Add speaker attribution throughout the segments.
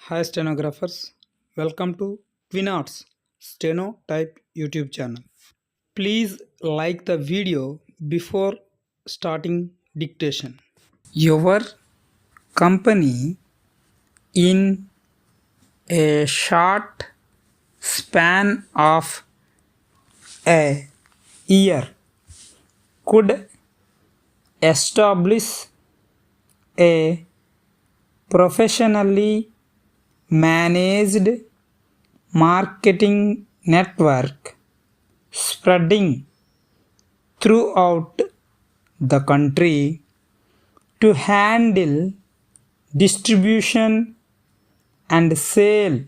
Speaker 1: Hi stenographers, welcome to Twinarts Steno Type YouTube channel. Please like the video before starting dictation. Your company in a short span of a year could establish a professionally managed marketing network spreading throughout the country to handle distribution and sale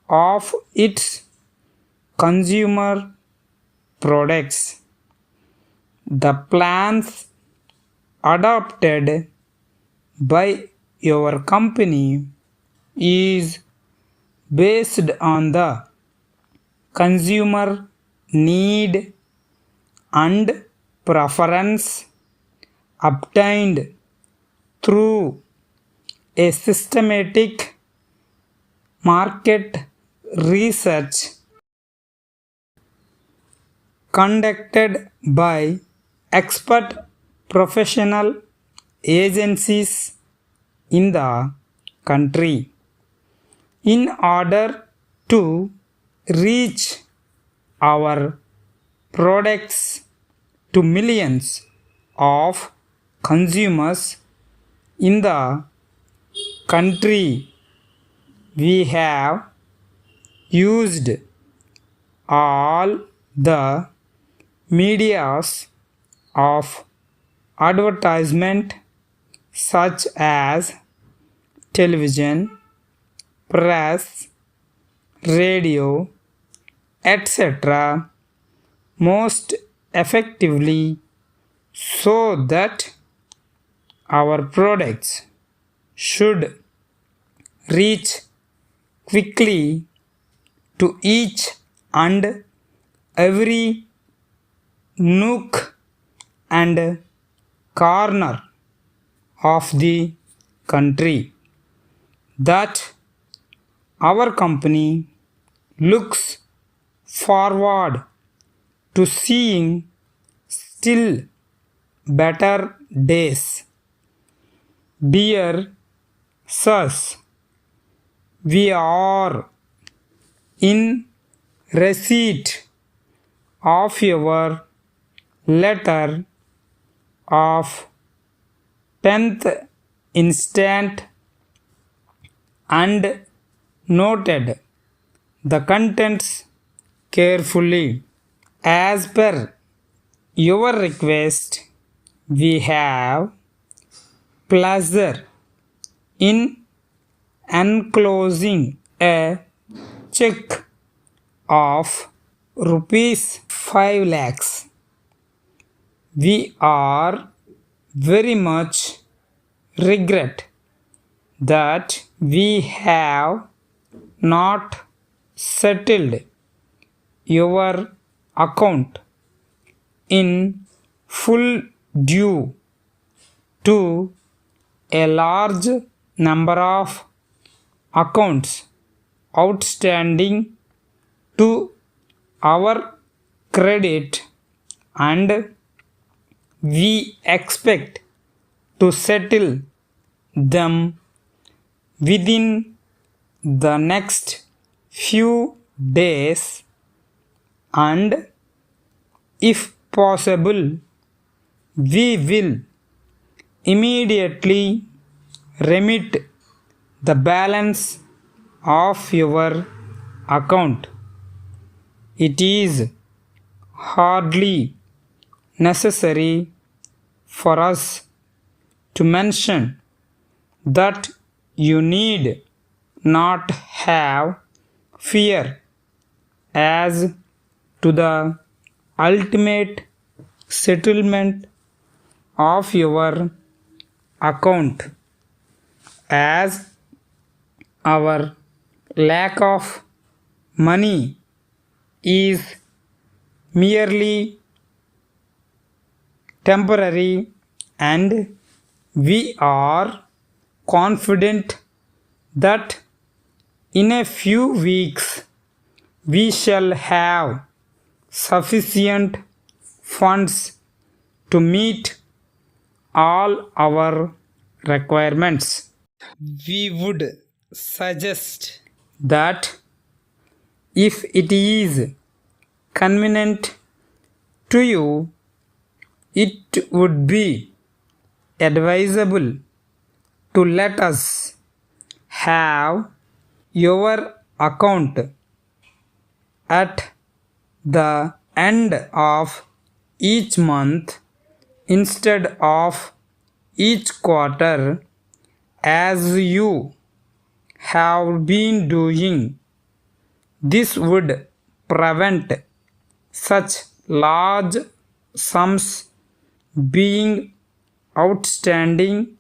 Speaker 1: of its consumer products. The plans adopted by your company is based on the consumer need and preference obtained through a systematic market research conducted by expert professional agencies in the country. In order to reach our products to millions of consumers in the country, we have used all the medias of advertisement such as television, press, radio, etc. most effectively so that our products should reach quickly to each and every nook and corner of the country. That our company looks forward to seeing still better days. Dear sirs, we are in receipt of your letter of 10th instant and noted the contents carefully. As per your request, we have pleasure in enclosing a check of rupees 5 lakhs. We are very much regret that we have not settled your account in full due to a large number of accounts outstanding to our credit, and we expect to settle them within the next few days, and if possible we will immediately remit the balance of your account. It is hardly necessary for us to mention that you need not have fear as to the ultimate settlement of your account, as our lack of money is merely temporary, and we are confident that In a few weeks, we shall have sufficient funds to meet all our requirements. We would suggest that if it is convenient to you, it would be advisable to let us have your account at the end of each month instead of each quarter as you have been doing. This would prevent such large sums being outstanding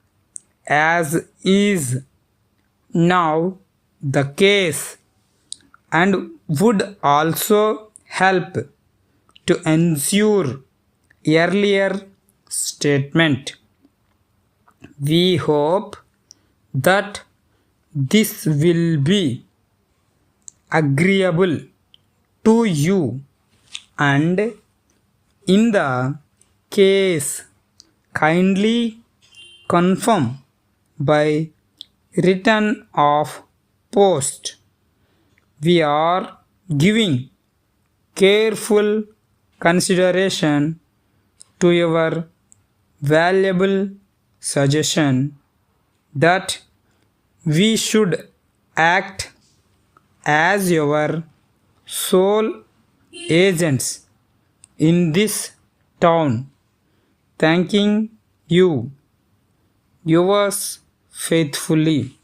Speaker 1: as is now the case, and would also help to ensure earlier statement. We hope that this will be agreeable to you, and in the case kindly confirm by return of post. We are giving careful consideration to your valuable suggestion that we should act as your sole agents in this town. Thanking you, yours faithfully.